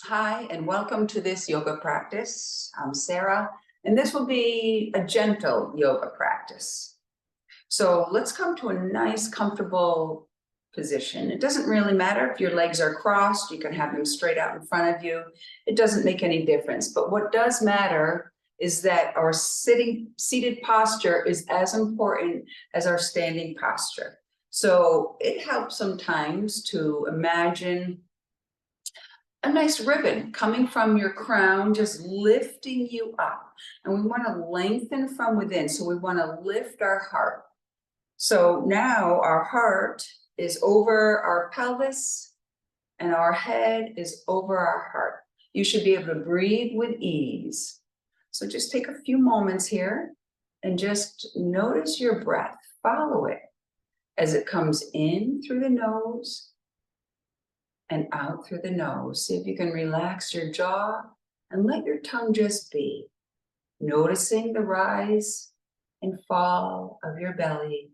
Hi, and welcome to this yoga practice. I'm Sarah, and this will be a gentle yoga practice. So let's come to a nice, comfortable position. It doesn't really matter if your legs are crossed, you can have them straight out in front of you. It doesn't make any difference. But what does matter is that our seated posture is as important as our standing posture. So it helps sometimes to imagine a nice ribbon coming from your crown, just lifting you up. And we want to lengthen from within. So we want to lift our heart. So now our heart is over our pelvis and our head is over our heart. You should be able to breathe with ease. So just take a few moments here and just notice your breath. Follow it as it comes in through the nose and out through the nose. See if you can relax your jaw and let your tongue just be. Noticing the rise and fall of your belly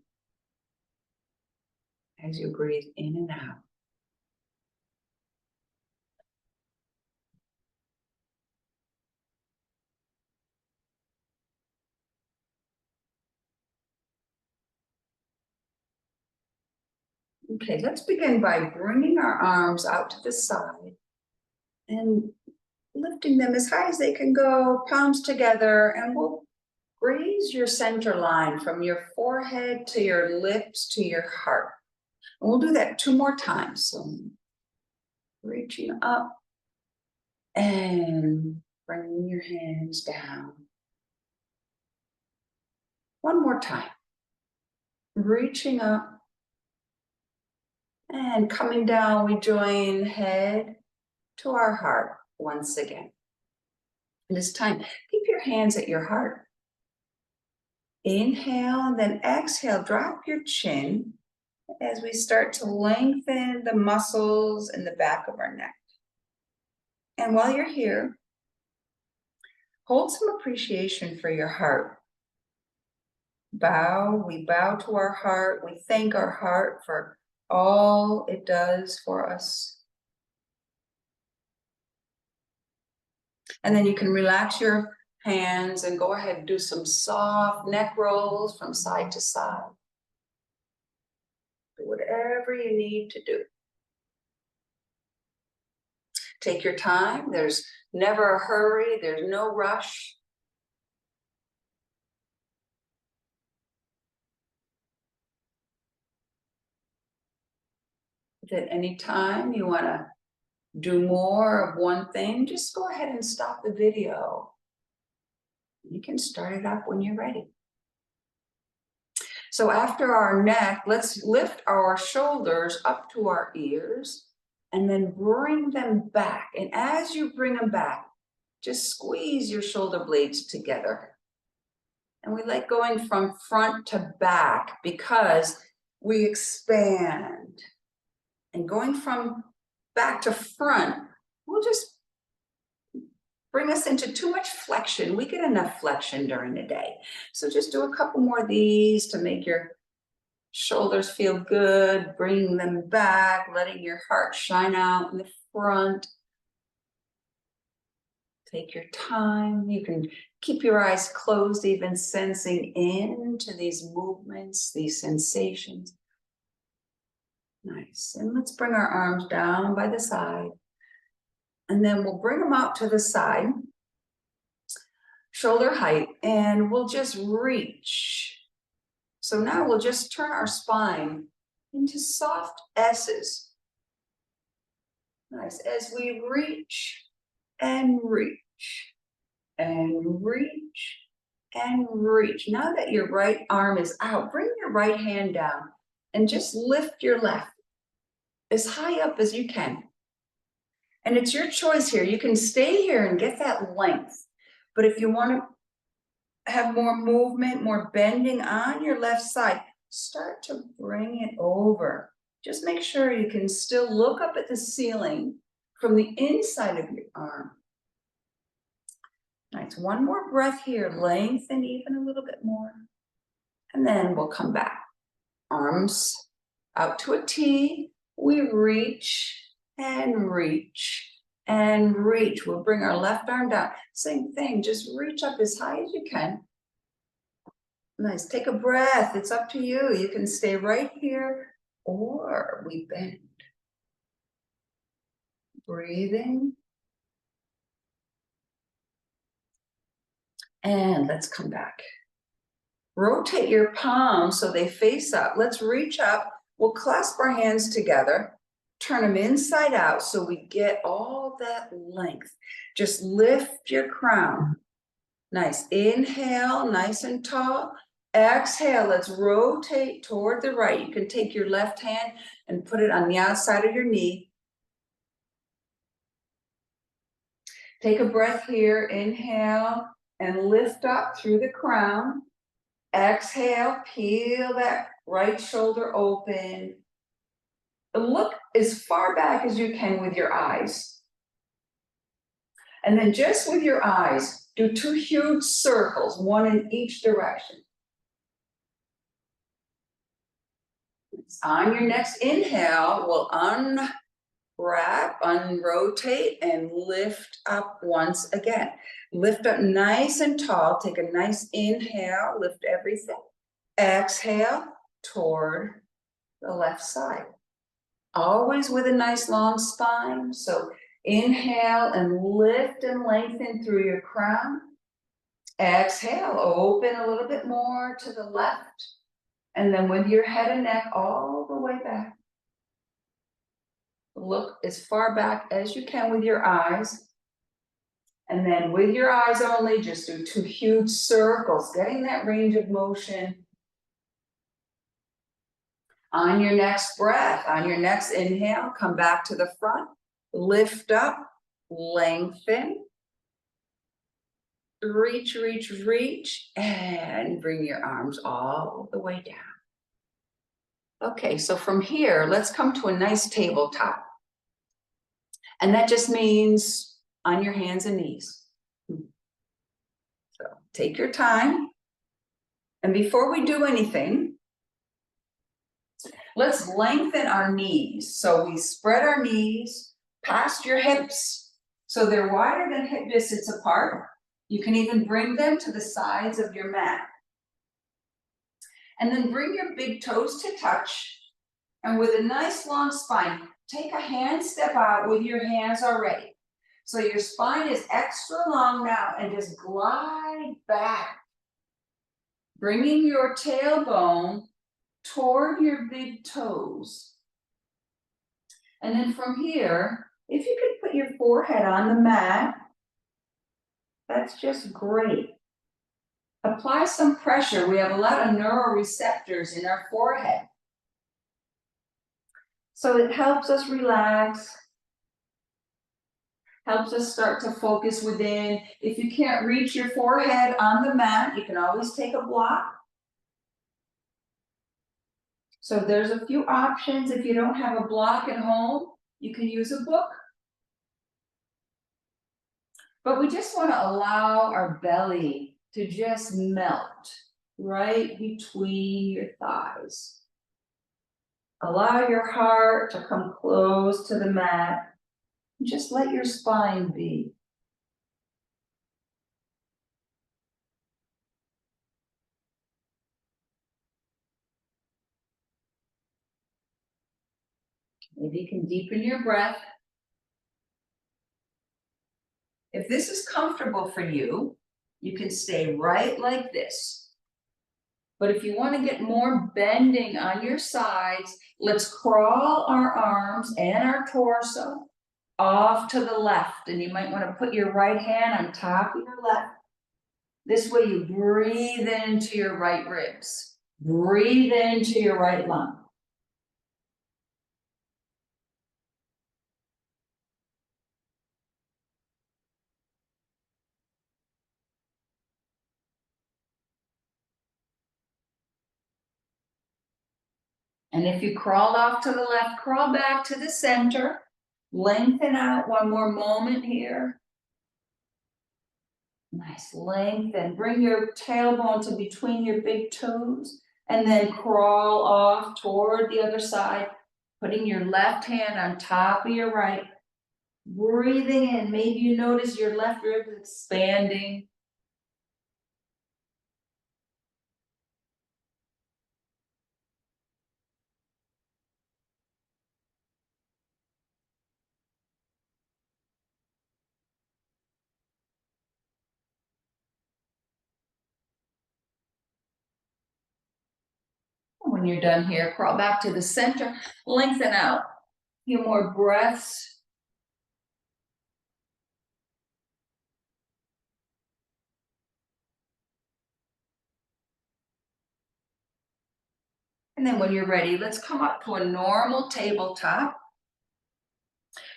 as you breathe in and out. Okay, let's begin by bringing our arms out to the side and lifting them as high as they can go, palms together, and we'll raise your center line from your forehead to your lips to your heart. And we'll do that 2 more times. So reaching up and bringing your hands down. 1 more time. Reaching up and coming down, we join head to our heart once again. And this time, keep your hands at your heart. Inhale and then exhale, drop your chin as we start to lengthen the muscles in the back of our neck. And while you're here, hold some appreciation for your heart. We bow to our heart. We thank our heart for all it does for us. And then you can relax your hands and go ahead and do some soft neck rolls from side to side. Do whatever you need to do. Take your time. There's never a hurry. There's no rush. If at any time you want to do more of one thing, just go ahead and stop the video. You can start it up when you're ready. So after our neck, let's lift our shoulders up to our ears and then bring them back. And as you bring them back, just squeeze your shoulder blades together. And we like going from front to back because we expand. And going from back to front will just bring us into too much flexion. We get enough flexion during the day. So just do a couple more of these to make your shoulders feel good, bringing them back, letting your heart shine out in the front. Take your time. You can keep your eyes closed, even sensing into these movements, these sensations. Nice. And let's bring our arms down by the side. And then we'll bring them out to the side, shoulder height, and we'll just reach. So now we'll just turn our spine into soft S's. Nice. As we reach and reach and reach and reach. Now that your right arm is out, bring your right hand down and just lift your left as high up as you can. And it's your choice here. You can stay here and get that length. But if you want to have more movement, more bending on your left side, start to bring it over. Just make sure you can still look up at the ceiling from the inside of your arm. Nice. 1 more breath here. Lengthen even a little bit more. And then we'll come back. Arms out to a T. We reach and reach and reach. We'll bring our left arm down. Same thing, just reach up as high as you can. Nice, take a breath, it's up to you. You can stay right here or we bend. Breathing. And let's come back. Rotate your palms so they face up. Let's reach up. We'll clasp our hands together. Turn them inside out so we get all that length. Just lift your crown. Nice. Inhale, nice and tall. Exhale, let's rotate toward the right. You can take your left hand and put it on the outside of your knee. Take a breath here. Inhale and lift up through the crown. Exhale, peel that right shoulder open. Look as far back as you can with your eyes. And then just with your eyes, do 2 huge circles, one in each direction. On your next inhale, we'll unwrap, unrotate, and lift up once again. Lift up nice and tall. Take a nice inhale, lift everything. Exhale toward the left side. Always with a nice long spine. So inhale and lift and lengthen through your crown. Exhale, open a little bit more to the left. And then with your head and neck all the way back. Look as far back as you can with your eyes. And then with your eyes only, just do 2 huge circles, getting that range of motion. On your next breath, on your next inhale, come back to the front, lift up, lengthen, reach, reach, reach, and bring your arms all the way down. Okay, so from here, let's come to a nice tabletop. And that just means on your hands and knees. So take your time. And before we do anything, let's lengthen our knees. So we spread our knees past your hips. So they're wider than hip distance apart. You can even bring them to the sides of your mat. And then bring your big toes to touch. And with a nice long spine, take a hand step out with your hands already. So your spine is extra long now and just glide back. Bringing your tailbone toward your big toes. And then from here, if you could put your forehead on the mat, that's just great. Apply some pressure. We have a lot of neuroreceptors in our forehead. So it helps us relax, helps us start to focus within. If you can't reach your forehead on the mat, you can always take a block. So there's a few options. If you don't have a block at home, you can use a book. But we just want to allow our belly to just melt right between your thighs. Allow your heart to come close to the mat. Just let your spine be. Maybe you can deepen your breath. If this is comfortable for you, you can stay right like this. But if you want to get more bending on your sides, let's crawl our arms and our torso off to the left. And you might want to put your right hand on top of your left. This way you breathe into your right ribs. Breathe into your right lung. And if you crawled off to the left, crawl back to the center. Lengthen out one more moment here. Nice lengthen. Bring your tailbone to between your big toes. And then crawl off toward the other side, putting your left hand on top of your right. Breathing in, maybe you notice your left rib expanding. When you're done here, crawl back to the center, lengthen out. A few more breaths. And then when you're ready, let's come up to a normal tabletop.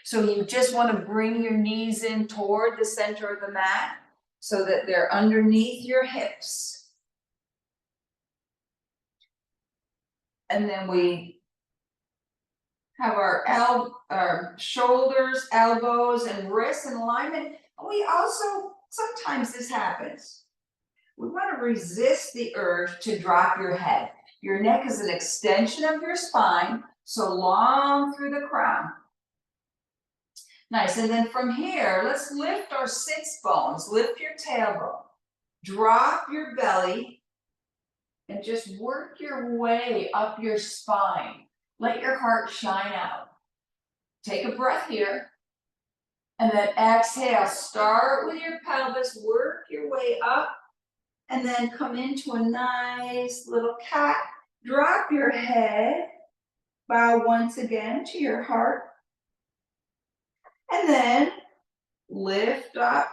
So you just want to bring your knees in toward the center of the mat so that they're underneath your hips. And then we have our shoulders, elbows, and wrists in alignment. We also, sometimes this happens. We want to resist the urge to drop your head. Your neck is an extension of your spine, so long through the crown. Nice, and then from here, let's lift our sits bones, lift your tailbone, drop your belly, and just work your way up your spine. Let your heart shine out. Take a breath here, and then exhale. Start with your pelvis, work your way up, and then come into a nice little cat. Drop your head, bow once again to your heart, and then lift up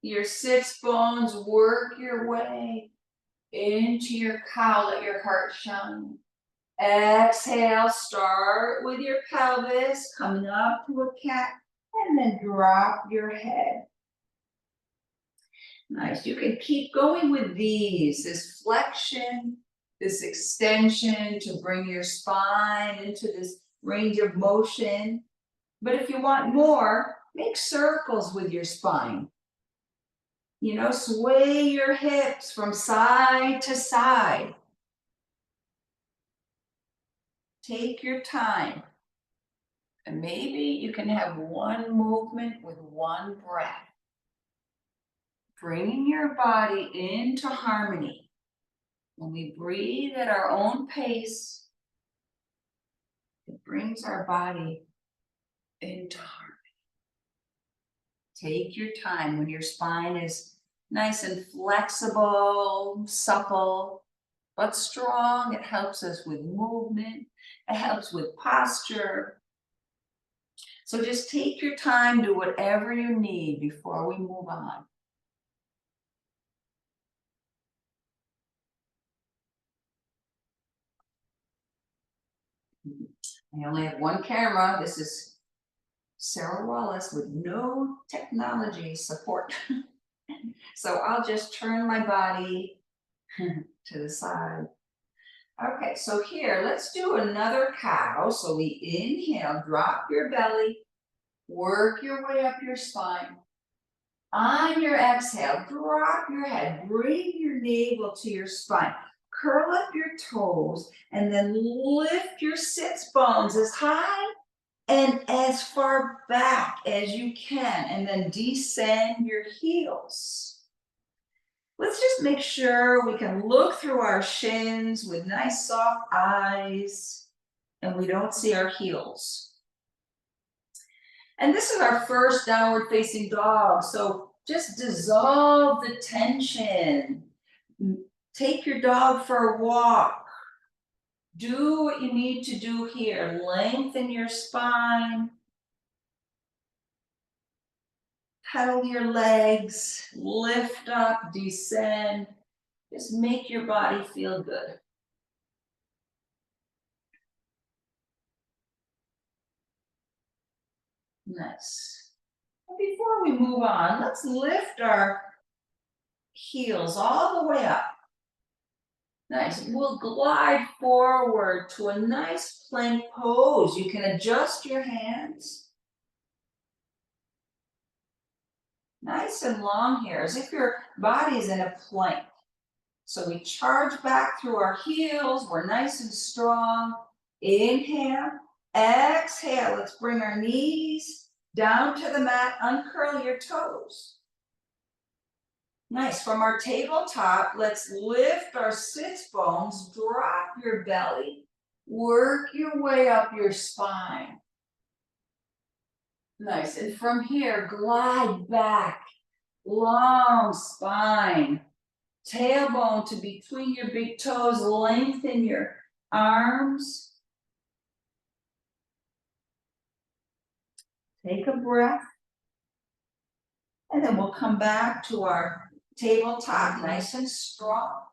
your sits bones, work your way into your cow, let your heart shine. Exhale, start with your pelvis, coming up to a cat, and then drop your head. Nice, you can keep going with these, this flexion, this extension to bring your spine into this range of motion. But if you want more, make circles with your spine. You know, sway your hips from side to side. Take your time. And maybe you can have one movement with one breath. Bringing your body into harmony. When we breathe at our own pace, it brings our body into harmony. Take your time when your spine is nice and flexible, supple, but strong. It helps us with movement. It helps with posture. So just take your time, do whatever you need before we move on. I only have one camera. This is Sarah Wallace with no technology support. So I'll just turn my body to the side. Okay, so here, let's do another cow. So we inhale, drop your belly, work your way up your spine. On your exhale, drop your head, bring your navel to your spine. Curl up your toes, and then lift your sits bones as high and as far back as you can, and then descend your heels. Let's just make sure we can look through our shins with nice soft eyes and we don't see our heels. And this is our first downward facing dog. So just dissolve the tension. Take your dog for a walk. Do what you need to do here. Lengthen your spine. Pedal your legs, lift up, descend. Just make your body feel good. Nice. And before we move on, let's lift our heels all the way up. Nice. We'll glide forward to a nice plank pose. You can adjust your hands. Nice and long here, as if your body's in a plank. So we charge back through our heels. We're nice and strong. Inhale. Exhale, let's bring our knees down to the mat, uncurl your toes. Nice, from our tabletop, let's lift our sits bones, drop your belly, work your way up your spine. Nice, and from here, glide back, long spine, tailbone to between your big toes, lengthen your arms. Take a breath. And then we'll come back to our tabletop, nice and strong.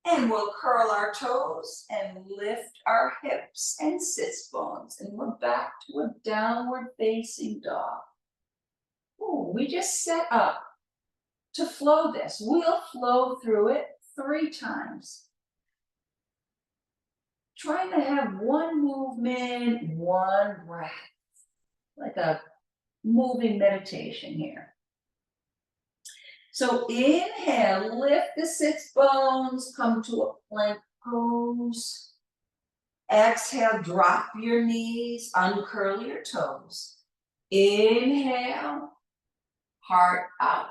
And we'll curl our toes and lift our hips and sits bones. And we're back to a downward facing dog. Ooh, we just set up to flow this. We'll flow through it 3 times. Trying to have one movement, one breath, like a moving meditation here. So inhale, lift the sits bones, come to a plank pose. Exhale, drop your knees, uncurl your toes. Inhale, heart out.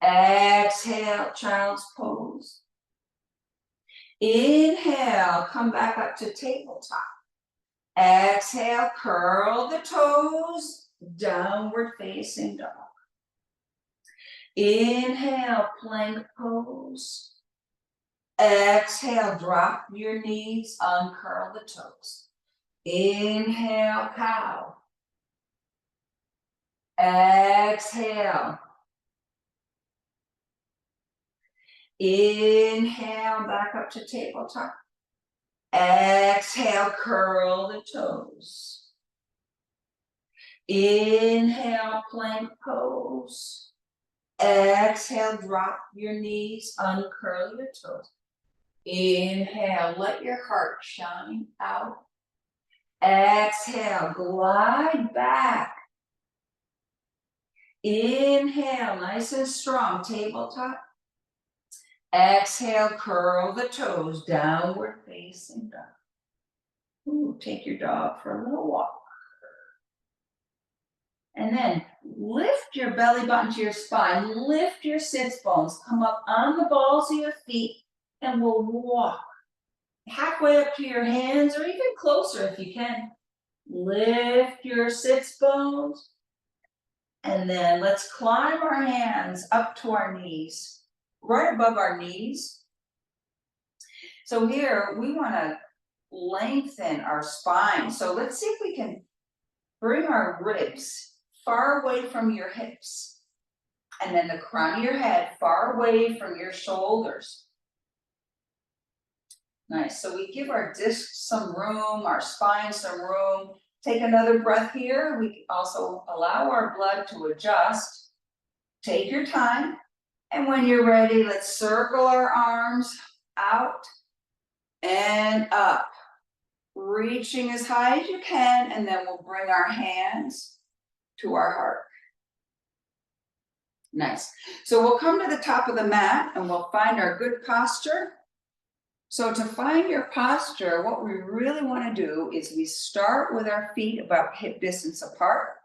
Exhale, child's pose. Inhale, come back up to tabletop. Exhale, curl the toes, downward facing dog. Inhale, plank pose. Exhale, drop your knees, uncurl the toes. Inhale, cow. Exhale. Inhale, back up to tabletop. Exhale, curl the toes. Inhale, plank pose. Exhale, drop your knees, uncurl your toes. Inhale, let your heart shine out. Exhale, glide back. Inhale, nice and strong, tabletop. Exhale, curl the toes, downward facing dog. Ooh, take your dog for a little walk. And then lift your belly button to your spine, lift your sits bones, come up on the balls of your feet, and we'll walk halfway up to your hands or even closer if you can. Lift your sits bones, and then let's climb our hands up to our knees, right above our knees. So here we want to lengthen our spine. So let's see if we can bring our ribs far away from your hips, and then the crown of your head far away from your shoulders. Nice, so we give our discs some room, our spine some room. Take another breath here. We also allow our blood to adjust. Take your time, and when you're ready, let's circle our arms out and up, reaching as high as you can, and then we'll bring our hands to our heart. Nice. So we'll come to the top of the mat and we'll find our good posture. So to find your posture, what we really want to do is we start with our feet about hip distance apart,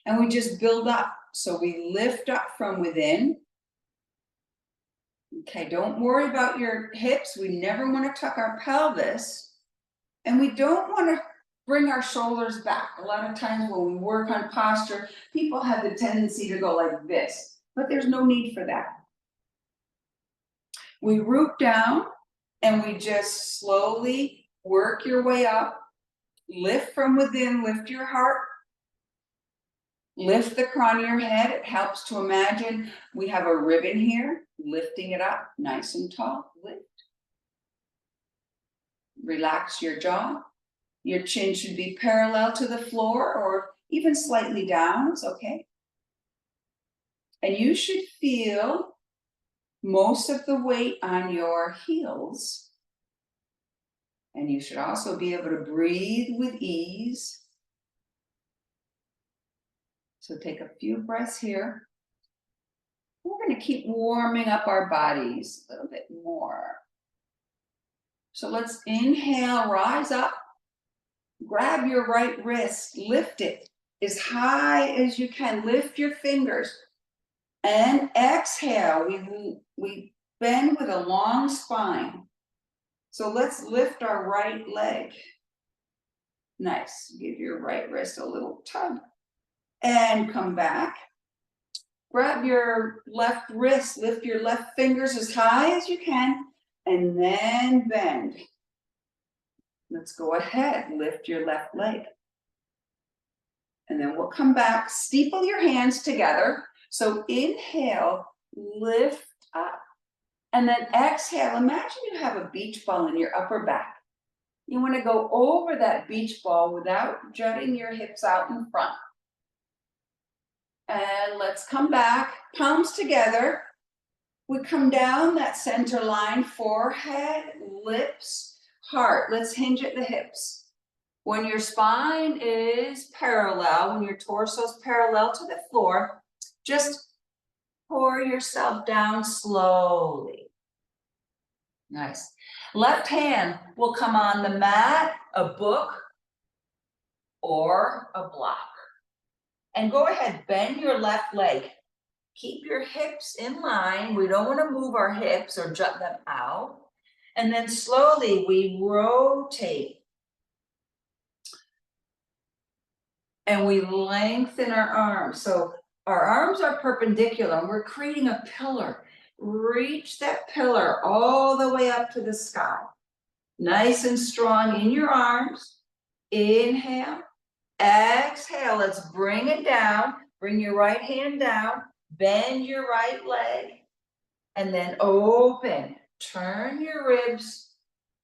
and we just build up. So we lift up from within. Okay, don't worry about your hips. We never want to tuck our pelvis, and we don't want to bring our shoulders back. A lot of times when we work on posture, people have the tendency to go like this, but there's no need for that. We root down and we just slowly work your way up. Lift from within, lift your heart. Lift the crown of your head. It helps to imagine we have a ribbon here, lifting it up nice and tall. Lift. Relax your jaw. Your chin should be parallel to the floor or even slightly down, it's okay. And you should feel most of the weight on your heels. And you should also be able to breathe with ease. So take a few breaths here. We're going to keep warming up our bodies a little bit more. So let's inhale, rise up. grab your right wrist, lift it as high as you can, lift your fingers, and exhale. We bend with a long spine. So let's lift our right leg. Nice, give your right wrist a little tug, and come back. Grab your left wrist, lift your left fingers as high as you can, and then bend. Let's go ahead, lift your left leg. And then we'll come back, steeple your hands together. So inhale, lift up. And then exhale, imagine you have a beach ball in your upper back. You want to go over that beach ball without jutting your hips out in front. And let's come back, palms together. We come down that center line, forehead, lips, heart. Let's hinge at the hips. When your spine is parallel, when your torso is parallel to the floor, just pour yourself down slowly. Nice. Left hand will come on the mat, a book, or a block. And go ahead, bend your left leg. Keep your hips in line. We don't want to move our hips or jut them out. And then slowly we rotate. And we lengthen our arms. So our arms are perpendicular and we're creating a pillar. Reach that pillar all the way up to the sky. Nice and strong in your arms. Inhale. Exhale. Let's bring it down. Bring your right hand down. Bend your right leg. And then open. Turn your ribs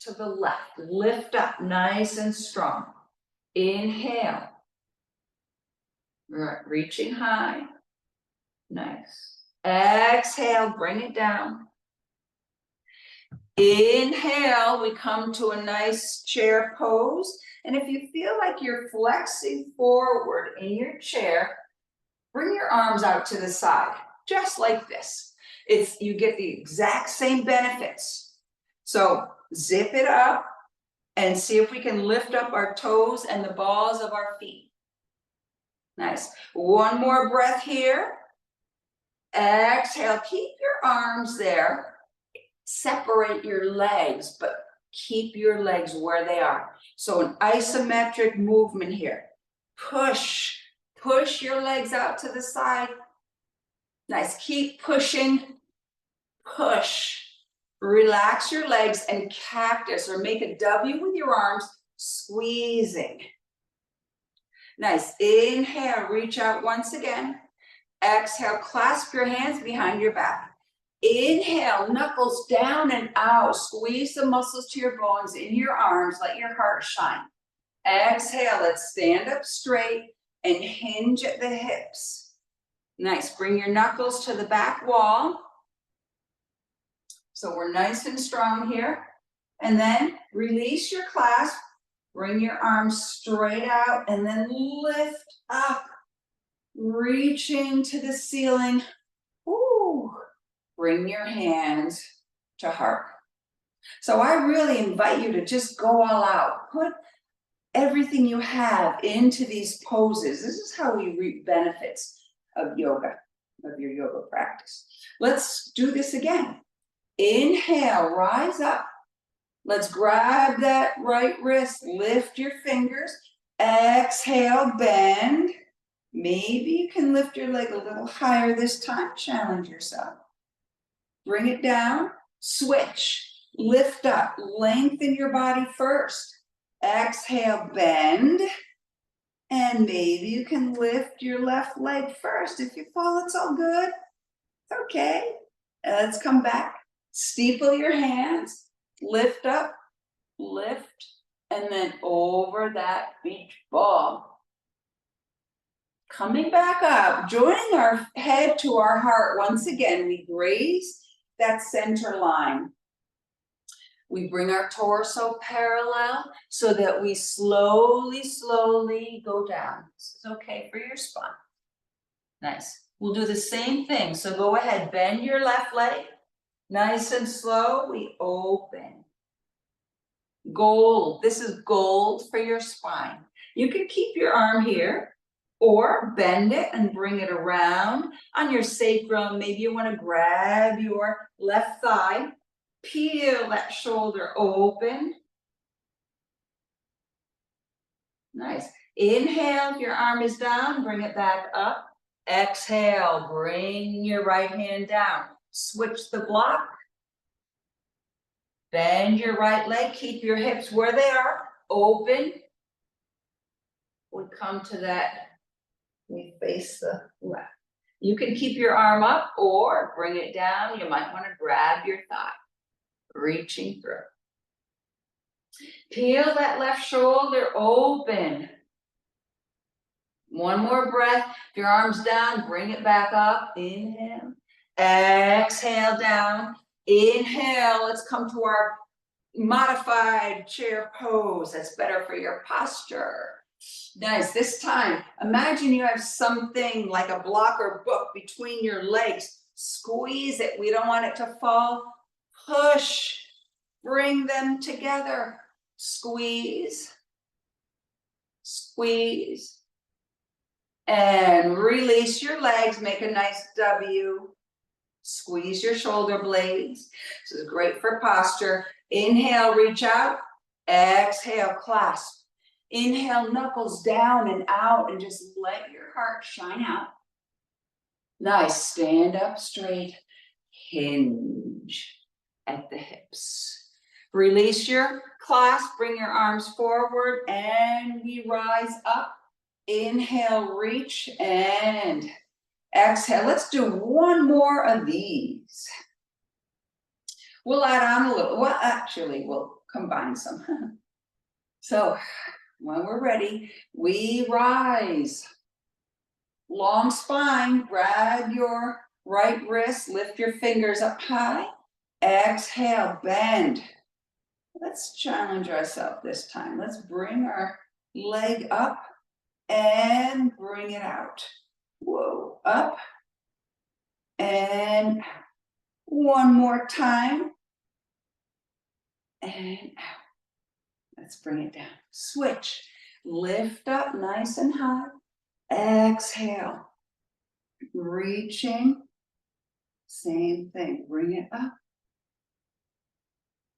to the left. Lift up nice and strong. Inhale. Reaching high. Nice. Exhale, bring it down. Inhale, we come to a nice chair pose. And if you feel like you're flexing forward in your chair, bring your arms out to the side, just like this. You get the exact same benefits. So zip it up and see if we can lift up our toes and the balls of our feet. Nice. One more breath here. Exhale, keep your arms there. Separate your legs, but keep your legs where they are. So an isometric movement here. Push your legs out to the side. Nice, keep pushing, push. Relax your legs and cactus or make a W with your arms, squeezing. Nice, inhale, reach out once again. Exhale, clasp your hands behind your back. Inhale, knuckles down and out. Squeeze the muscles to your bones in your arms. Let your heart shine. Exhale, let's stand up straight and hinge at the hips. Nice, bring your knuckles to the back wall. So we're nice and strong here. And then release your clasp. Bring your arms straight out and then lift up. Reaching to the ceiling. Ooh. Bring your hands to heart. So I really invite you to just go all out. Put everything you have into these poses. This is how we reap benefits of yoga, of your yoga practice. Let's do this again. Inhale, rise up. Let's grab that right wrist, lift your fingers. Exhale, bend. Maybe you can lift your leg a little higher this time. Challenge yourself. Bring it down, switch, lift up, lengthen your body first. Exhale, bend. And maybe you can lift your left leg first. If you fall, it's all good. It's okay. Let's come back. Steeple your hands, lift up, lift, and then over that beach ball. Coming back up, joining our head to our heart. Once again, we graze that center line. We bring our torso parallel so that we slowly go down. This is okay for your spine. Nice. We'll do the same thing. So go ahead, bend your left leg. Nice and slow, we open. Gold, this is gold for your spine. You can keep your arm here or bend it and bring it around on your sacrum. Maybe you want to grab your left thigh, peel that shoulder open. Nice. Inhale, if your arm is down, bring it back up. Exhale, bring your right hand down. Switch the block. Bend your right leg, keep your hips where they are, open. We come to that, we face the left. You can keep your arm up or bring it down. You might want to grab your thigh, reaching through. Peel that left shoulder open. One more breath. If your arm's down, bring it back up. Inhale. Exhale down. Inhale. Let's come to our modified chair pose. That's better for your posture. Nice. This time, imagine you have something like a block or book between your legs. Squeeze it. We don't want it to fall. Push. Bring them together. Squeeze. Squeeze. And release your legs. Make a nice W. Squeeze your shoulder blades. This is great for posture. Inhale, reach out. Exhale, clasp. Inhale, knuckles down and out, and just let your heart shine out. Nice. Stand up straight. Hinge at the hips. Release your clasp. Bring your arms forward, and we rise up. Inhale, reach, and exhale. Let's do one more of these. We'll add on a little. Well, actually, we'll combine some. So when we're ready, we rise. Long spine. Grab your right wrist. Lift your fingers up high. Exhale, bend. Let's challenge ourselves this time. Let's bring our leg up and bring it out. Whoa, up and out. One more time. And out. Let's bring it down. Switch. Lift up nice and high. Exhale. Reaching. Same thing. Bring it up.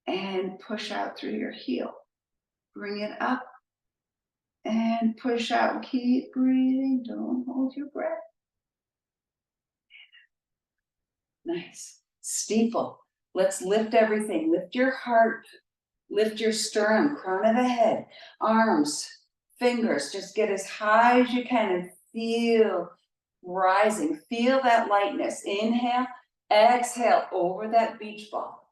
And push out through your heel. Bring it up. And push out. Keep breathing. Don't hold your breath. Nice. Steeple. Let's lift everything. Lift your heart. Lift your sternum, crown of the head, arms, fingers. Just get as high as you can and feel rising. Feel that lightness. Inhale, exhale over that beach ball.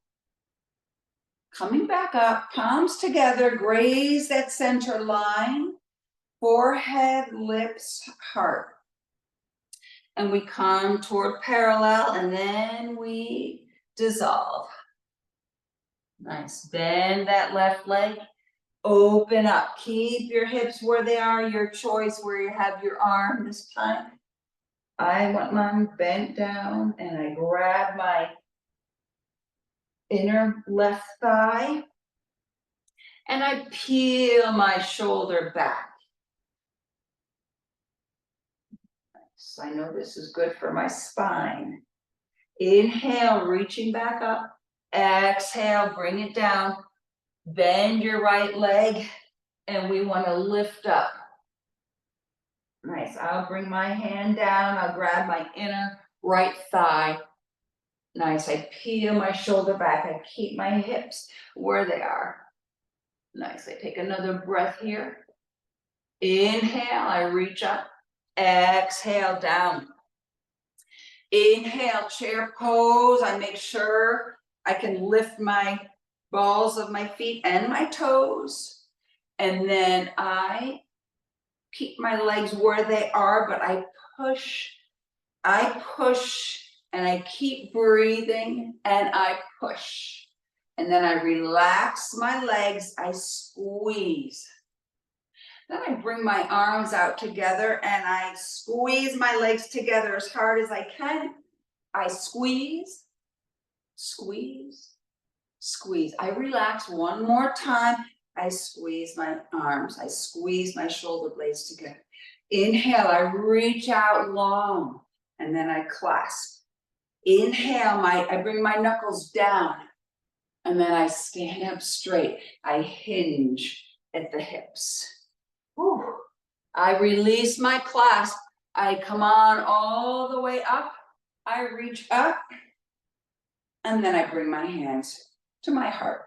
Coming back up, palms together, graze that center line. Forehead, lips, heart. And we come toward parallel, and then we dissolve. Nice. Bend that left leg. Open up. Keep your hips where they are. Your choice where you have your arm this time. I want mine bent down, and I grab my inner left thigh, and I peel my shoulder back. Nice. I know this is good for my spine. Inhale, reaching back up. Exhale, bring it down. Bend your right leg, and we want to lift up. Nice. I'll bring my hand down. I'll grab my inner right thigh. Nice. I peel my shoulder back. I keep my hips where they are. Nice. I take another breath here. Inhale, I reach up. Exhale, down. Inhale, chair pose. I make sure I can lift my balls of my feet and my toes. And then I keep my legs where they are, but I push, and I keep breathing, and I push. And then I relax my legs, I squeeze. Then I bring my arms out together, and I squeeze my legs together as hard as I can. I squeeze, squeeze, squeeze. I relax one more time. I squeeze my arms. I squeeze my shoulder blades together. Inhale, I reach out long, and then I clasp. Inhale, I bring my knuckles down, and then I stand up straight. I hinge at the hips. Whew. I release my clasp. I come on all the way up. I reach up, and then I bring my hands to my heart.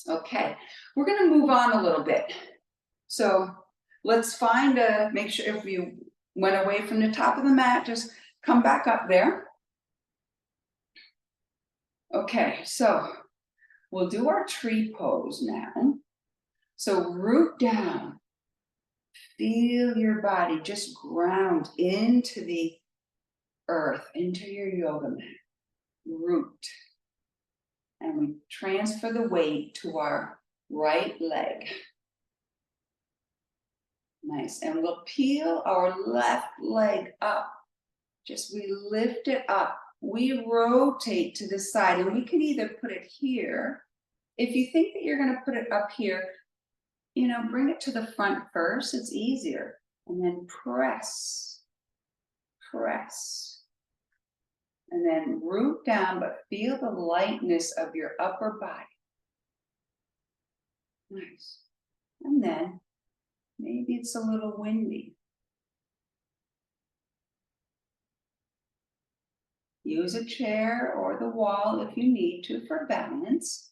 Okay, we're gonna move on a little bit. So let's make sure if you went away from the top of the mat, just come back up there. Okay, so we'll do our tree pose now. So root down, feel your body just ground into the earth, into your yoga mat. Root. And we transfer the weight to our right leg. Nice, and we'll peel our left leg up. We lift it up. We rotate to the side, and we can either put it here. If you think that you're gonna put it up here, bring it to the front first, it's easier. And then press, press. And then root down, but feel the lightness of your upper body. Nice. And then maybe it's a little windy. Use a chair or the wall if you need to for balance.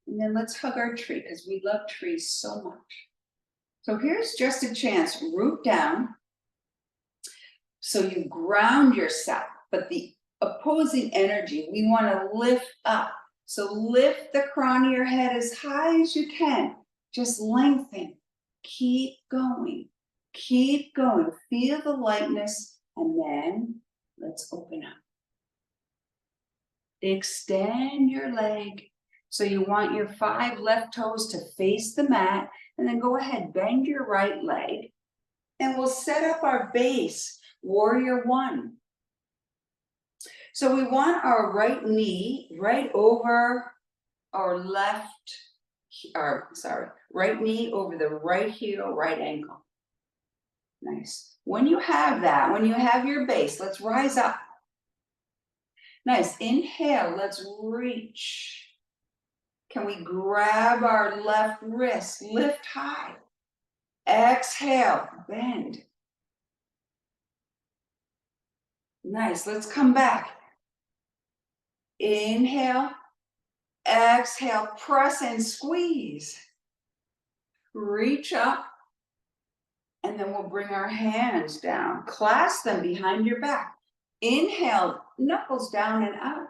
And then let's hug our tree because we love trees so much. So here's just a chance, root down. So you ground yourself, but the opposing energy, we want to lift up. So lift the crown of your head as high as you can. Just lengthen. Keep going. Keep going. Feel the lightness, and then let's open up. Extend your leg. So you want your 5 left toes to face the mat, and then go ahead, bend your right leg, and we'll set up our base, warrior 1. So we want our right knee right over our right knee over the right heel, right ankle. Nice. When you have that, when you have your base, let's rise up. Nice. Inhale, let's reach. Can we grab our left wrist, lift high. Exhale, bend. Nice. Let's come back. Inhale, exhale, press and squeeze. Reach up, and then we'll bring our hands down. Clasp them behind your back. Inhale, knuckles down and out.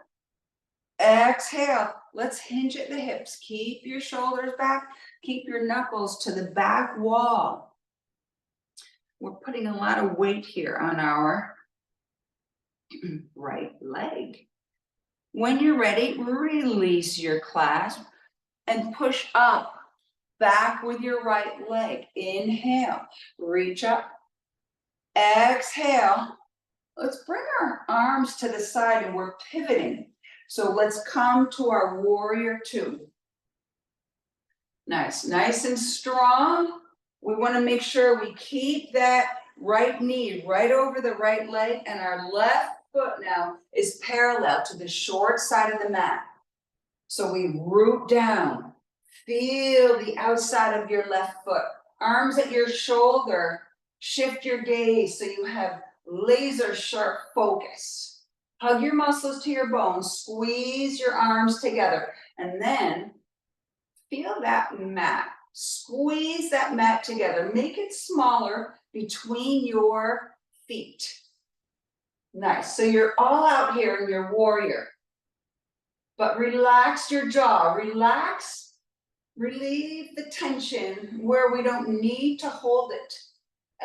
Exhale, let's hinge at the hips. Keep your shoulders back. Keep your knuckles to the back wall. We're putting a lot of weight here on our right leg. When you're ready, release your clasp and push up, back with your right leg. Inhale, reach up. Exhale. Let's bring our arms to the side and we're pivoting. So let's come to our warrior 2. Nice, nice and strong. We want to make sure we keep that right knee right over the right leg, and our left foot now is parallel to the short side of the mat. So we root down. Feel the outside of your left foot. Arms at your shoulder. Shift your gaze so you have laser sharp focus. Hug your muscles to your bones. Squeeze your arms together. And then feel that mat. Squeeze that mat together. Make it smaller between your feet. Nice. So you're all out here in your warrior. But relax your jaw. Relax. Relieve the tension where we don't need to hold it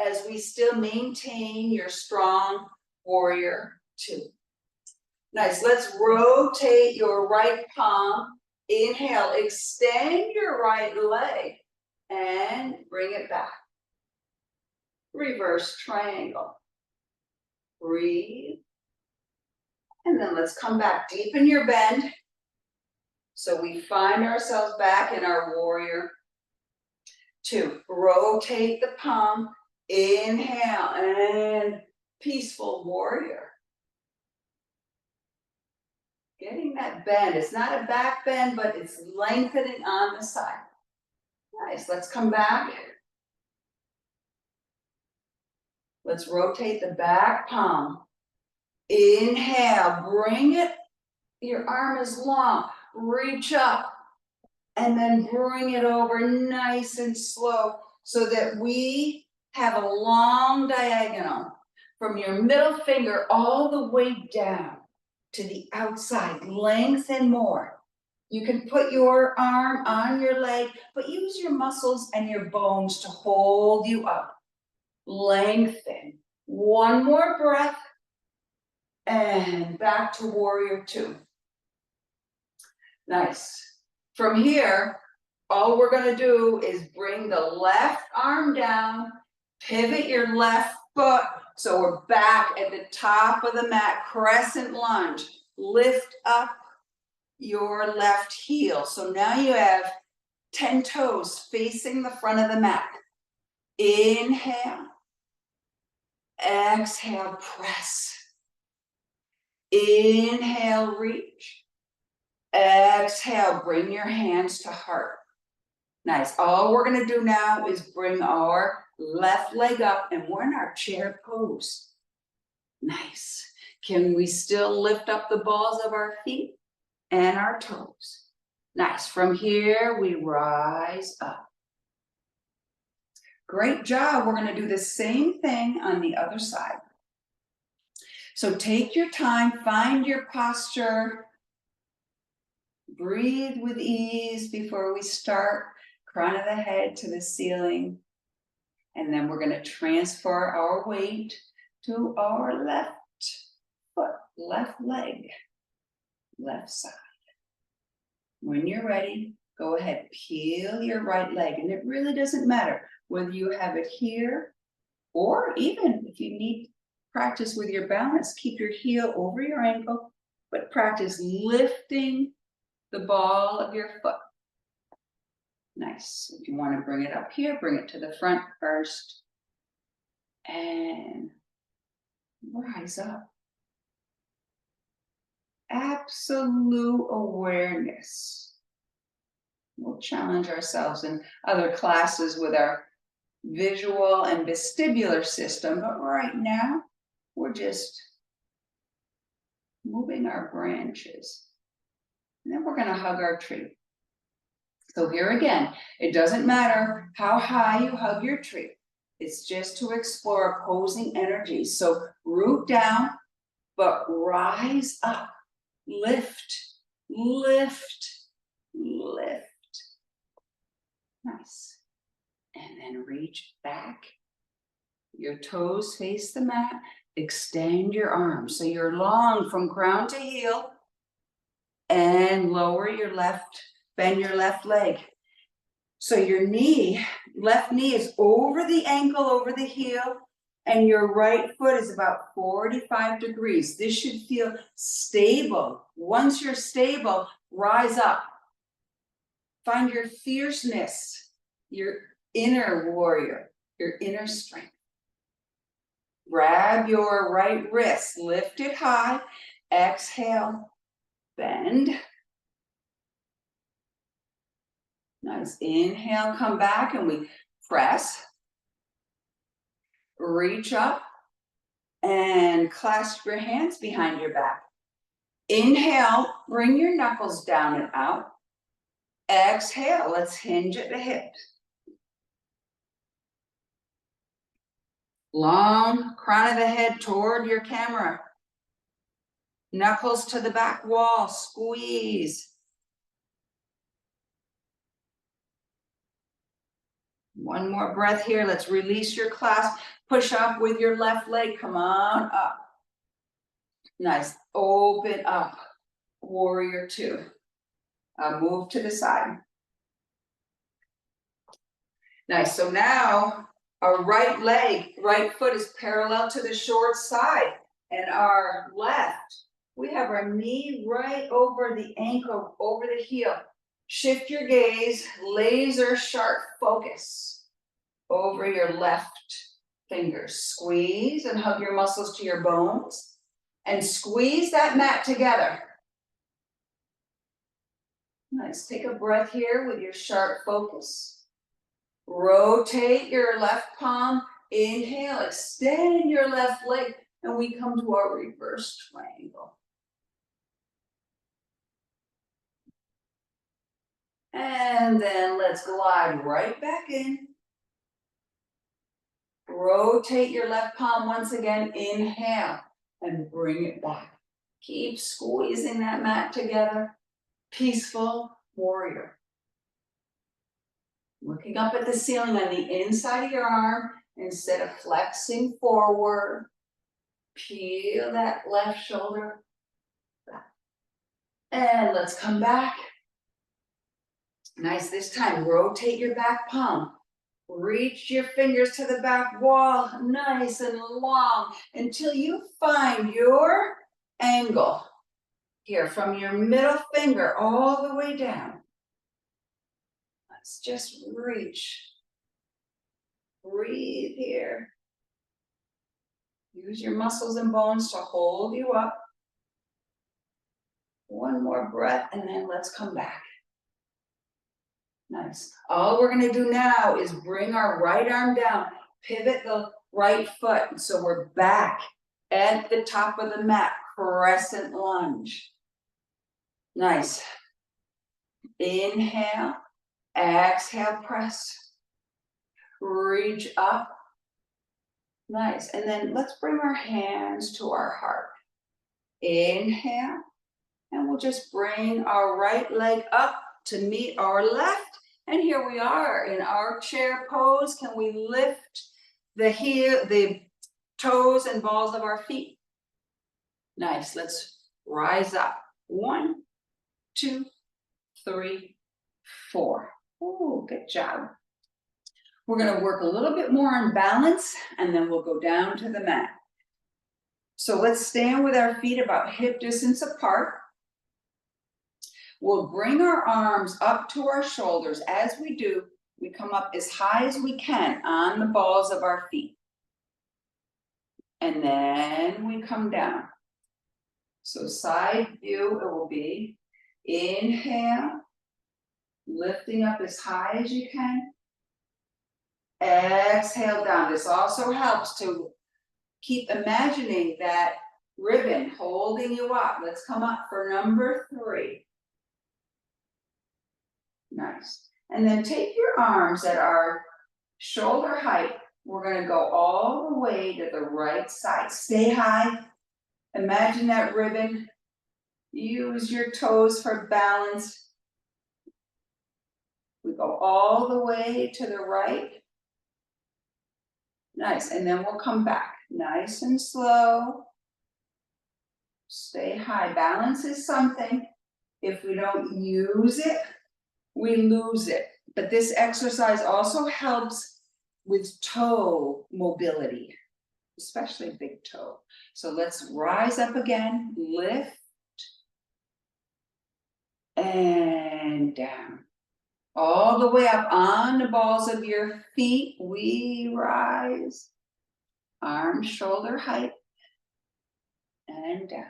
as we still maintain your strong warrior 2. Nice. Let's rotate your right palm. Inhale. Extend your right leg and bring it back. Reverse triangle. Breathe. And then let's come back. Deepen your bend. So we find ourselves back in our warrior two. Rotate the palm, inhale, and peaceful warrior. Getting that bend. It's not a back bend, but it's lengthening on the side. Nice. Let's come back. Let's rotate the back palm. Inhale, bring it. Your arm is long. Reach up. And then bring it over nice and slow so that we have a long diagonal from your middle finger all the way down to the outside, lengthen more. You can put your arm on your leg, but use your muscles and your bones to hold you up. Lengthen. One more breath. And back to warrior two. Nice. From here, all we're going to do is bring the left arm down, pivot your left foot. So we're back at the top of the mat, crescent lunge. Lift up your left heel. So now you have 10 toes facing the front of the mat. Inhale. Exhale, press. Inhale, reach. Exhale, bring your hands to heart. Nice. All we're going to do now is bring our left leg up and we're in our chair pose. Nice. Can we still lift up the balls of our feet and our toes? Nice. From here, we rise up. Great job. We're going to do the same thing on the other side. So take your time, find your posture. Breathe with ease before we start. Crown of the head to the ceiling. And then we're going to transfer our weight to our left foot, left leg, left side. When you're ready, go ahead, peel your right leg. And it really doesn't matter whether you have it here or even if you need practice with your balance, keep your heel over your ankle, but practice lifting the ball of your foot. Nice. If you want to bring it up here, bring it to the front first. And rise up. Absolute awareness. We'll challenge ourselves in other classes with our visual and vestibular system, but right now we're just moving our branches. And then we're going to hug our tree. So here again, it doesn't matter how high you hug your tree. It's just to explore opposing energies. So root down, but rise up. Lift, lift, lift. Nice. And then reach back. Your toes face the mat. Extend your arms. So you're long from crown to heel. And lower your left, bend your left leg. So your knee, left knee is over the ankle, over the heel, and your right foot is about 45 degrees. This should feel stable. Once you're stable, rise up. Find your fierceness, your inner warrior, your inner strength. Grab your right wrist, lift it high, exhale, bend. Nice. Inhale, come back, and we press. Reach up and clasp your hands behind your back. Inhale, bring your knuckles down and out. Exhale, let's hinge at the hips. Long crown of the head toward your camera. Knuckles to the back wall, squeeze. One more breath here. Let's release your clasp. Push up with your left leg. Come on up. Nice. Open up. Warrior two. Move to the side. Nice. So now our right leg, right foot is parallel to the short side. And our left We have our knee right over the ankle, over the heel. Shift your gaze, laser sharp focus over your left fingers. Squeeze and hug your muscles to your bones and squeeze that mat together. Nice, take a breath here with your sharp focus. Rotate your left palm, inhale, extend your left leg, and we come to our reverse triangle. And then let's glide right back in. Rotate your left palm once again, inhale, and bring it back. Keep squeezing that mat together. Peaceful warrior. Looking up at the ceiling on the inside of your arm, instead of flexing forward, peel that left shoulder back. And let's come back. Nice, this time, rotate your back palm. Reach your fingers to the back wall, nice and long, until you find your angle. Here, from your middle finger all the way down. Let's just reach. Breathe here. Use your muscles and bones to hold you up. One more breath, and then let's come back. Nice. All we're gonna do now is bring our right arm down, pivot the right foot, so we're back at the top of the mat, crescent lunge. Nice. Inhale, exhale, press. Reach up. Nice, and then let's bring our hands to our heart. Inhale, and we'll just bring our right leg up to meet our left. And here we are in our chair pose. Can we lift the toes and balls of our feet? Nice, let's rise up. 1, 2, 3, 4. Oh, good job. We're gonna work a little bit more on balance, and then we'll go down to the mat. So let's stand with our feet about hip distance apart. We'll bring our arms up to our shoulders. As we do, we come up as high as we can on the balls of our feet. And then we come down. So side view, it will be inhale, lifting up as high as you can. Exhale down. This also helps to keep imagining that ribbon holding you up. Let's come up for number 3. Nice. And then take your arms at our shoulder height. We're going to go all the way to the right side. Stay high. Imagine that ribbon. Use your toes for balance. We go all the way to the right. Nice, and then we'll come back, nice and slow. Stay high. Balance is something. If we don't use it, we lose it. But this exercise also helps with toe mobility, especially big toe. So let's rise up again, lift, and down. All the way up on the balls of your feet, we rise. Arms shoulder height, and down.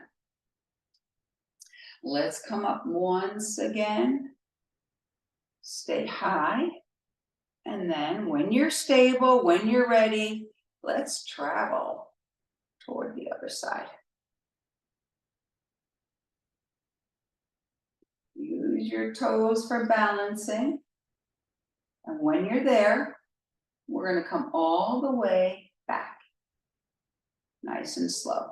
Let's come up once again. Stay high. And then when you're stable, when you're ready, let's travel toward the other side. Use your toes for balancing. And when you're there, we're going to come all the way back. Nice and slow.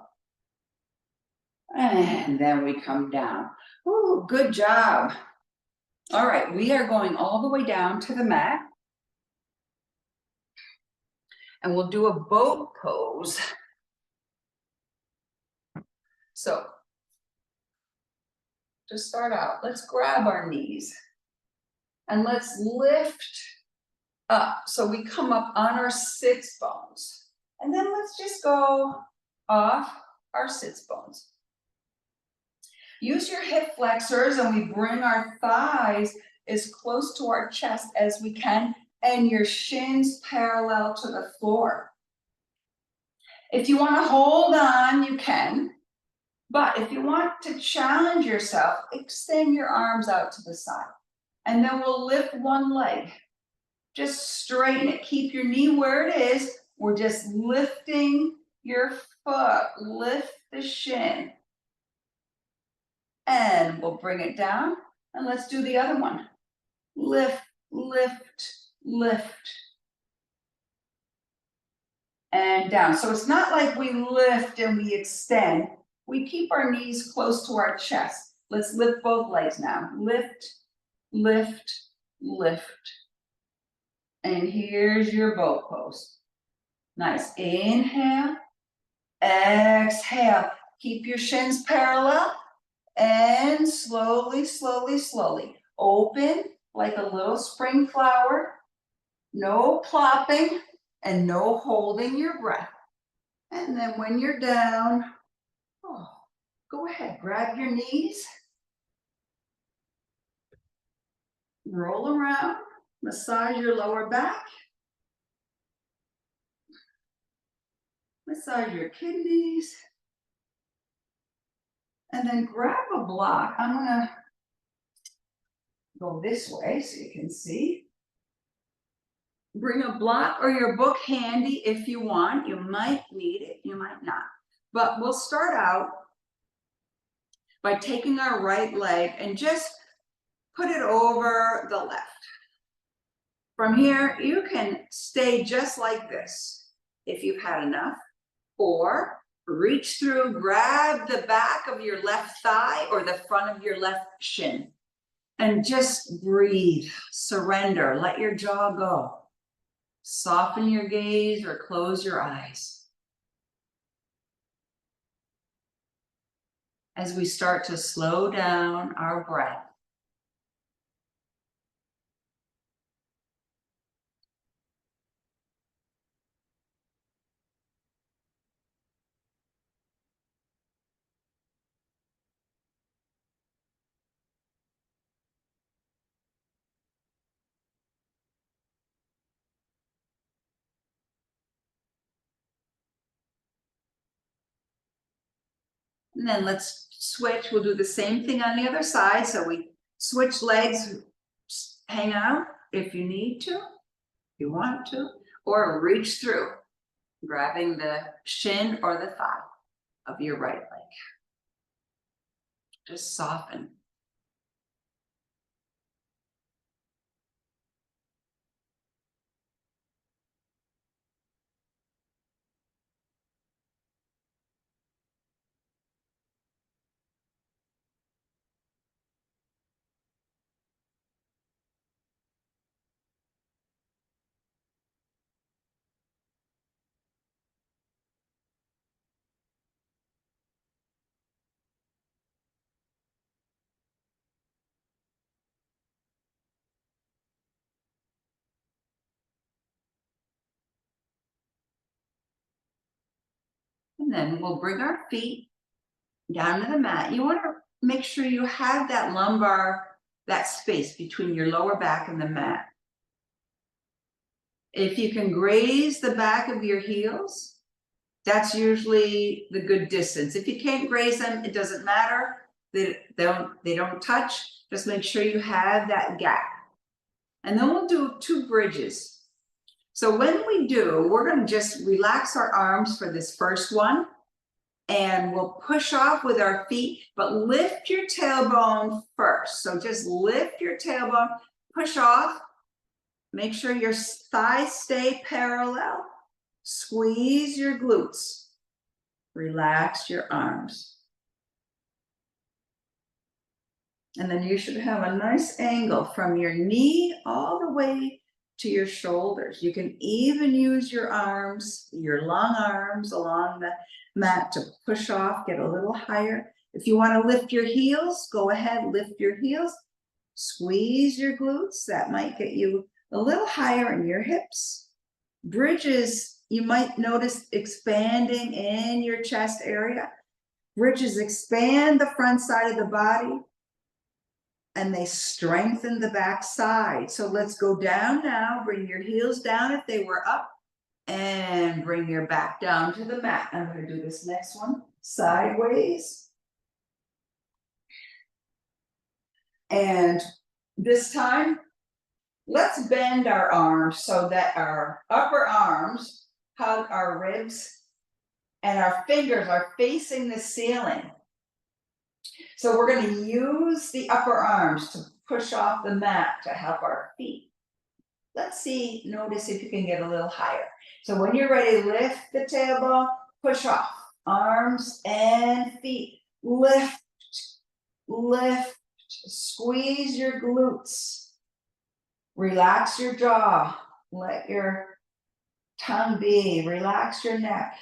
And then we come down. Ooh, good job. All right, we are going all the way down to the mat. And we'll do a boat pose. So, to start out, let's grab our knees. And let's lift up. So we come up on our sits bones. And then let's just go off our sits bones. Use your hip flexors and we bring our thighs as close to our chest as we can and your shins parallel to the floor. If you want to hold on, you can. But if you want to challenge yourself, extend your arms out to the side. And then we'll lift one leg. Just straighten it. Keep your knee where it is. We're just lifting your foot. Lift the shin. And we'll bring it down. And let's do the other one. Lift, lift, lift. And down. So it's not like we lift and we extend. We keep our knees close to our chest. Let's lift both legs now. Lift, lift, lift. And here's your boat pose. Nice. Inhale, exhale. Keep your shins parallel and slowly, slowly, slowly. Open like a little spring flower. No plopping and no holding your breath. And then when you're down, go ahead, grab your knees. Roll around, massage your lower back. Massage your kidneys. And then grab a block. I'm gonna go this way so you can see. Bring a block or your book handy if you want. You might need it, you might not. But we'll start out by taking our right leg and just put it over the left. From here, you can stay just like this if you've had enough, or reach through, grab the back of your left thigh or the front of your left shin, and just breathe, surrender, let your jaw go. Soften your gaze or close your eyes. As we start to slow down our breath. And then let's switch. We'll do the same thing on the other side. So we switch legs, hang out if you need to, if you want to, or reach through, grabbing the shin or the thigh of your right leg. Just soften. And then we'll bring our feet down to the mat. You want to make sure you have that lumbar, that space between your lower back and the mat. If you can graze the back of your heels, that's usually the good distance. If you can't graze them, it doesn't matter. They don't touch. Just make sure you have that gap. And then we'll do 2 bridges. So when we do, we're going to just relax our arms for this first one. And we'll push off with our feet, but lift your tailbone first. So just lift your tailbone, push off. Make sure your thighs stay parallel. Squeeze your glutes. Relax your arms. And then you should have a nice angle from your knee all the way to your shoulders. You can even use your arms, your long arms along the mat to push off, get a little higher. If you want to lift your heels, go ahead, lift your heels. Squeeze your glutes. That might get you a little higher in your hips. Bridges, you might notice expanding in your chest area. Bridges expand the front side of the body and they strengthen the back side. So let's go down now. Bring your heels down if they were up and bring your back down to the mat. I'm going to do this next one sideways. And this time, let's bend our arms so that our upper arms hug our ribs and our fingers are facing the ceiling. So we're going to use the upper arms to push off the mat to help our feet. Let's see, notice if you can get a little higher. So when you're ready, lift the tailbone, push off, arms and feet, lift, lift, squeeze your glutes, relax your jaw, let your tongue be, relax your neck.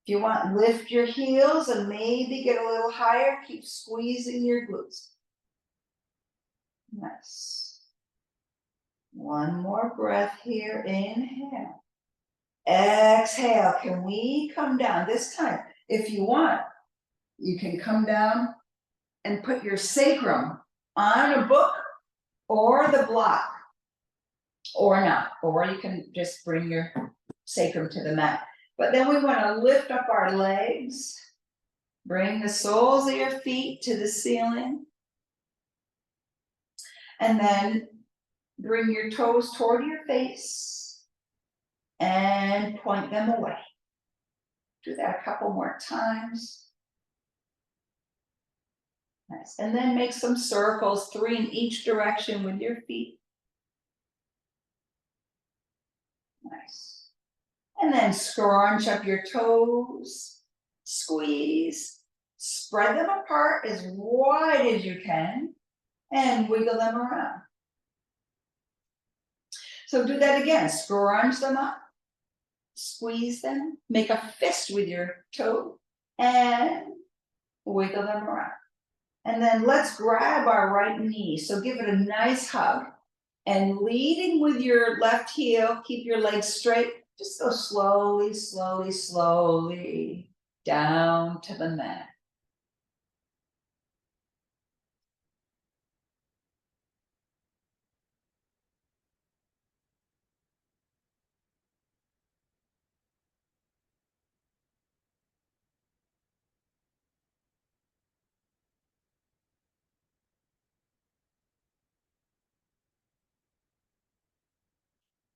If you want, lift your heels and maybe get a little higher, keep squeezing your glutes. Nice. One more breath here, inhale. Exhale, can we come down? This time, if you want, you can come down and put your sacrum on a book or the block, or not, or you can just bring your sacrum to the mat. But then we want to lift up our legs, bring the soles of your feet to the ceiling, and then bring your toes toward your face and point them away. Do that a couple more times. Nice. And then make some circles, 3 in each direction with your feet. Nice. And then scrunch up your toes, squeeze, spread them apart as wide as you can, and wiggle them around. So do that again, scrunch them up, squeeze them, make a fist with your toe, and wiggle them around. And then let's grab our right knee. So give it a nice hug. And leading with your left heel, keep your legs straight. Just go slowly, slowly, slowly down to the mat.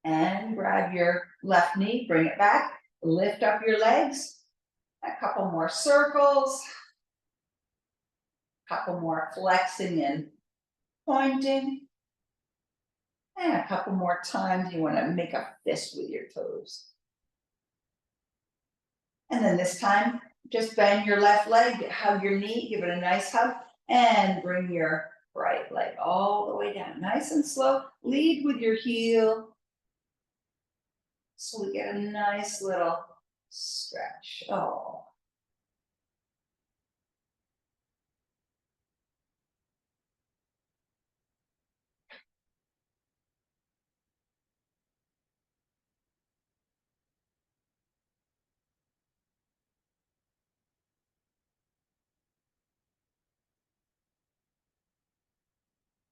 And grab your left knee, bring it back, lift up your legs, a couple more circles, a couple more flexing and pointing, and a couple more times you want to make a fist with your toes. And then this time, just bend your left leg, hug your knee, give it a nice hug, and bring your right leg all the way down, nice and slow. Lead with your heel. So we get a nice little stretch. Oh.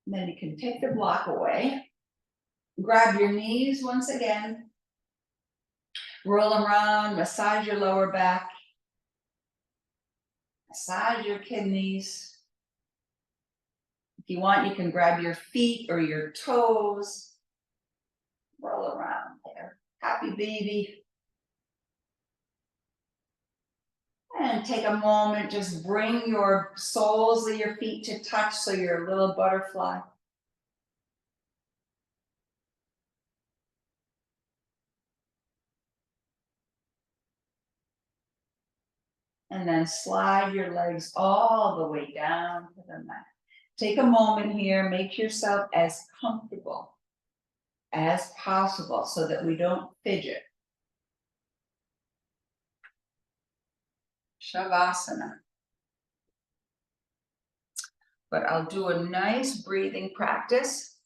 And then you can take the block away. Grab your knees once again. Roll them around, massage your lower back. Massage your kidneys. If you want, you can grab your feet or your toes. Roll around there. Happy baby. And take a moment, just bring your soles of your feet to touch so you're a little butterfly. And then slide your legs all the way down to the mat. Take a moment here, make yourself as comfortable as possible so that we don't fidget. Shavasana. But I'll do a nice breathing practice.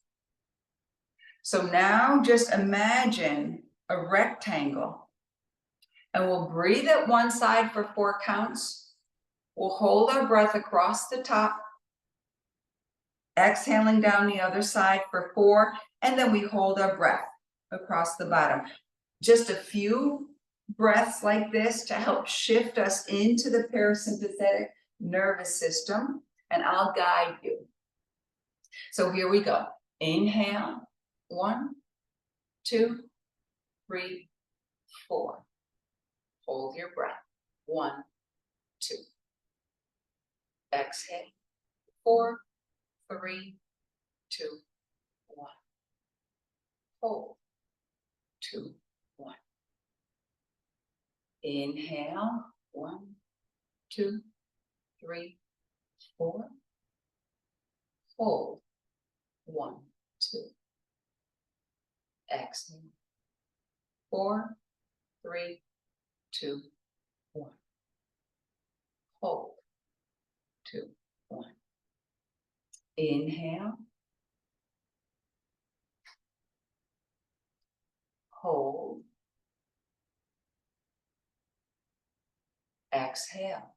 So now just imagine a rectangle And we'll breathe at one side for 4 counts. We'll hold our breath across the top, exhaling down the other side for 4, and then we hold our breath across the bottom. Just a few breaths like this to help shift us into the parasympathetic nervous system, and I'll guide you. So here we go. Inhale, 1, 2, 3, 4. Hold your breath, 1, 2. Exhale, 4, 3, 2, 1. Hold, 2, 1. Inhale, 1, 2, 3, 4. Hold, 1, 2. Exhale, 4, 3, 2, 1. Hold, 2, 1. Inhale, hold, exhale,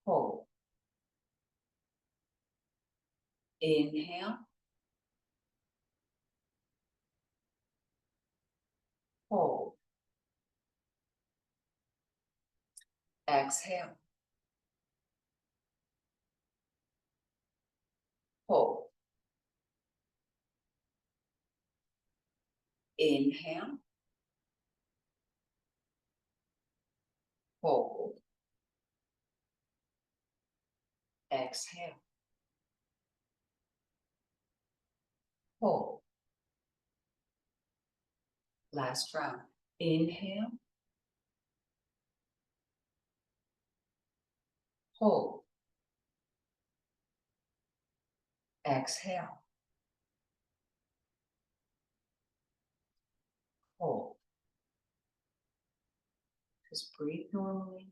hold. Inhale, hold, exhale, hold. Inhale, hold, exhale, hold. Last round. Inhale, hold, exhale, hold. Just breathe normally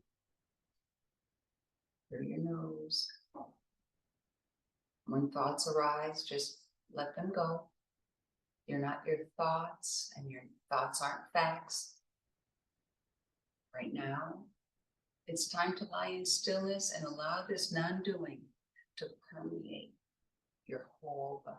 through your nose. When thoughts arise, just let them go. You're not your thoughts, and your thoughts aren't facts. Right now, it's time to lie in stillness and allow this non-doing to permeate your whole body.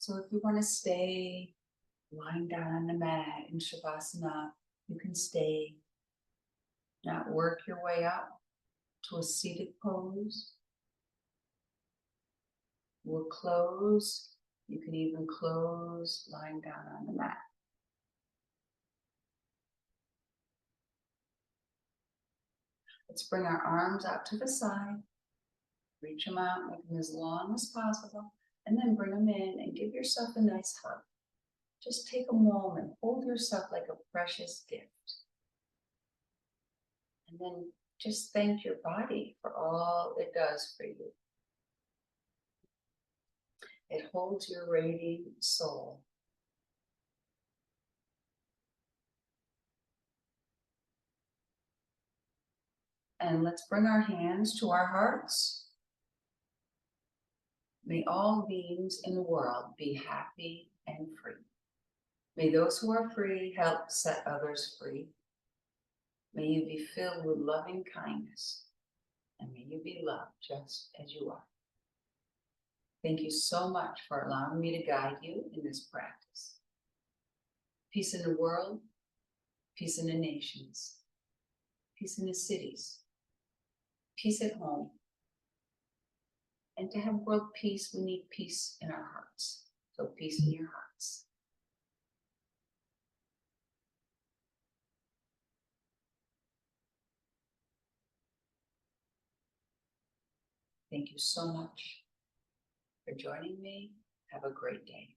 So if you want to stay lying down on the mat in Shavasana, you can stay. Not work your way up to a seated pose. We'll close. You can even close lying down on the mat. Let's bring our arms out to the side. Reach them out, make them as long as possible, and then bring them in and give yourself a nice hug. Just take a moment, hold yourself like a precious gift. And then just thank your body for all it does for you. It holds your radiant soul. And let's bring our hands to our hearts. May all beings in the world be happy and free. May those who are free help set others free. May you be filled with loving kindness, and may you be loved just as you are. Thank you so much for allowing me to guide you in this practice. Peace in the world, peace in the nations, peace in the cities, peace at home. And to have world peace, we need peace in our hearts. So peace in your hearts. Thank you so much for joining me. Have a great day.